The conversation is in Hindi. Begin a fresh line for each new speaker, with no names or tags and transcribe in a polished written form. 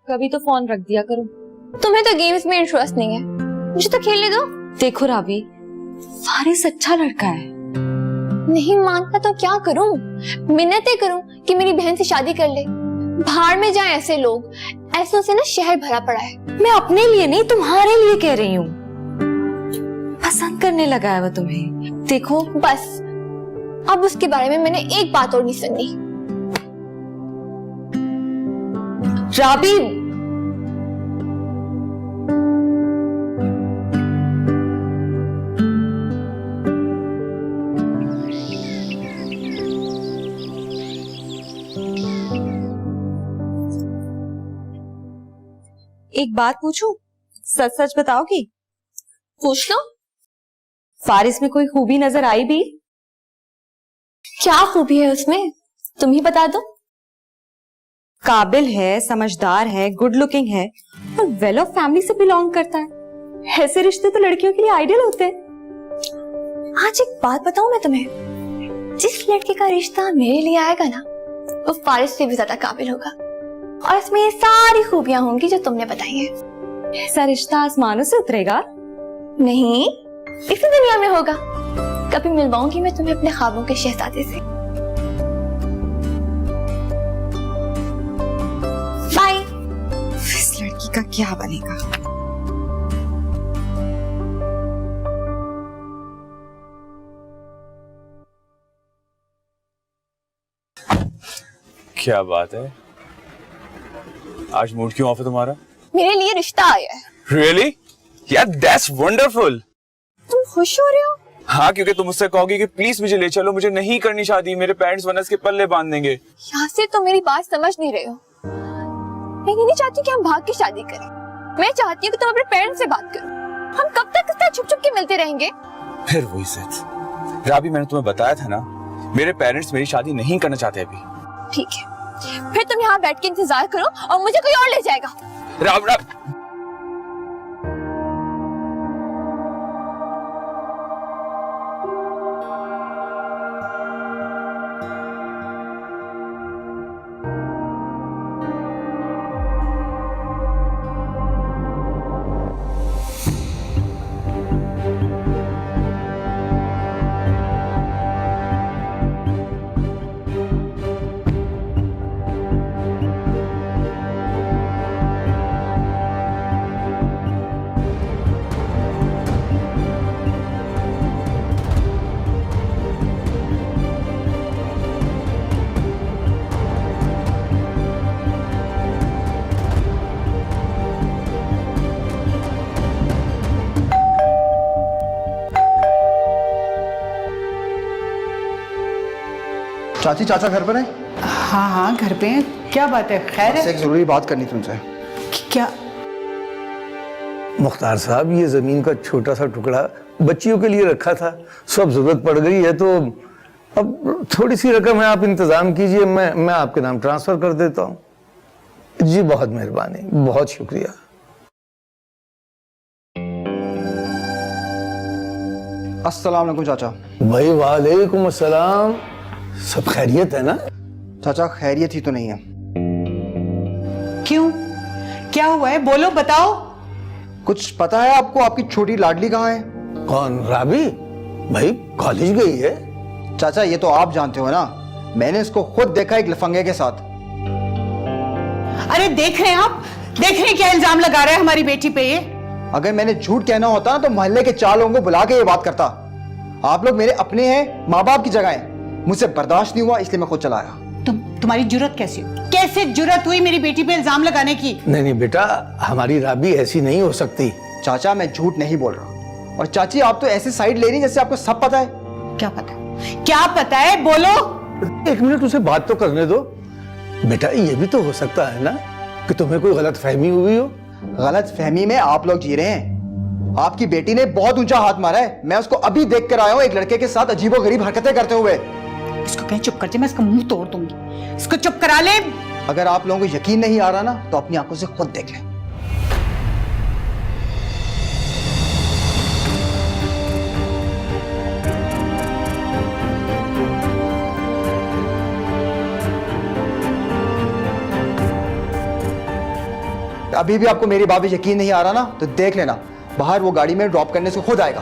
कभी तो फोन रख दिया करो।
तुम्हें तो गेम्स में इंटरेस्ट नहीं है, मुझे तो खेलने दो।
देखो राबी, फारिस अच्छा लड़का है।
नहीं मानता तो क्या करूं? मिन्नतें करूं कि मेरी बहन से शादी कर ले? भाड़ में जाए ऐसे लोग, ऐसों से ना शहर भरा पड़ा है।
मैं अपने लिए नहीं तुम्हारे लिए कह रही हूँ। पसंद करने लगा है वो तुम्हें। देखो
बस अब उसके बारे में मैंने एक बात और नहीं सुननी।
राबी, एक बात पूछूं? सच सच बताओगी?
पूछ लो।
फारिस में कोई खूबी नजर आई भी?
क्या खूबी है उसमें, तुम ही बता दो।
काबिल है, समझदार है, गुड लुकिंग है और वेल ऑफ फैमिली से बिलोंग करता है। ऐसे रिश्ते तो लड़कियों के लिए आइडियल होते हैं।
आज एक बात बताऊं मैं तुम्हें, जिस लड़के का रिश्ता मेरे लिए आएगा ना, वो फारिस से भी ज्यादा काबिल होगा और इसमें ये सारी खूबियां होंगी जो तुमने बताई हैं।
ऐसा रिश्ता आसमानों से उतरेगा?
नहीं, इसी दुनिया में होगा। कभी मिलवाऊंगी मैं तुम्हें अपने ख्वाबों के शहजादे से। बाय।
इस लड़की का क्या बनेगा?
क्या बात है, आज मूड क्यों ऑफ है तुम्हारा?
मेरे लिए रिश्ता आया है।
Really? यार दैट्स वंडरफुल।
तुम खुश हो रहे हो?
हाँ, क्योंकि तुम मुझसे कहोगी कि प्लीज मुझे ले चलो, मुझे नहीं करनी शादी, मेरे पेरेंट्स वरना इसके पल्ले बांध देंगे।
यासिर, तुम मेरी बात समझ नहीं रहे हो। मैं ये नहीं चाहती कि हम भाग के शादी करें। मैं चाहती हूँ कि तुम अपने पेरेंट्स से बात करो। हम कब तक इस तरह छुप छुप के मिलते रहेंगे?
फिर वही सच। राबी, मैंने तुम्हें बताया था ना, मेरे पेरेंट्स मेरी शादी नहीं करना चाहते अभी।
ठीक है, फिर तुम यहाँ बैठ के इंतजार करो और मुझे कोई और ले जाएगा।
राब
चाची, चाचा घर पर है?
हाँ हाँ घर पे हैं। क्या बात है, खैर है?
एक जरूरी बात करनी तुमसे।
क्या?
मुख्तार साहब, ये जमीन का छोटा सा टुकड़ा बच्चियों के लिए रखा था, सब जरूरत पड़ गई है, तो अब थोड़ी सी रकम है, आप इंतजाम कीजिए, मैं आपके नाम ट्रांसफर कर देता हूँ। जी बहुत मेहरबानी, बहुत शुक्रिया।
अस्सलाम वालेकुम चाचा।
भाई वालेकुम अस्सलाम। सब खैरियत है ना?
चाचा खैरियत ही तो नहीं है।
क्यों, क्या हुआ है, बोलो बताओ।
कुछ पता है आपको आपकी छोटी लाडली कहाँ है?
कौन? राबी? भाई कॉलेज गई है।
चाचा ये तो आप जानते हो ना, मैंने इसको खुद देखा एक लफंगे के साथ।
अरे देख रहे हैं आप, देख रहे हैं क्या इल्जाम लगा रहा है हमारी बेटी पे ये?
अगर मैंने झूठ कहना होता ना तो मोहल्ले के 4 लोगों को बुला के ये बात करता। आप लोग मेरे अपने हैं, माँ बाप की जगह हैं। मुझसे बर्दाश्त नहीं हुआ इसलिए मैं खुद चला आया।
तुम्हारी जुर्रत कैसे जुर्रत हुई मेरी बेटी पे इल्जाम लगाने की?
नहीं बेटा, हमारी राबी ऐसी नहीं हो सकती।
चाचा मैं झूठ नहीं बोल रहा। और चाची आप तो ऐसे साइड ले रही जैसे आपको सब पता है।
क्या पता है, बोलो।
एक मिनट उसे बात तो करने दो। बेटा ये भी तो हो सकता है ना कि तुम्हें कोई गलत फहमी हुई हो।
गलत फहमी में आप लोग जी रहे हैं। आपकी बेटी ने बहुत ऊंचा हाथ मारा है। मैं उसको अभी देख कर आया हूं एक लड़के के साथ अजीबोगरीब हरकतें करते हुए।
इसको कहीं चुप कर जा, मैं इसका मुंह तोड़ दूंगी। इसको चुप करा ले।
अगर आप लोगों को यकीन नहीं आ रहा ना तो अपनी आंखों से खुद देख लें। अभी भी आपको मेरी बात पे यकीन नहीं आ रहा ना, तो देख लेना, बाहर वो गाड़ी में ड्रॉप करने से खुद आएगा।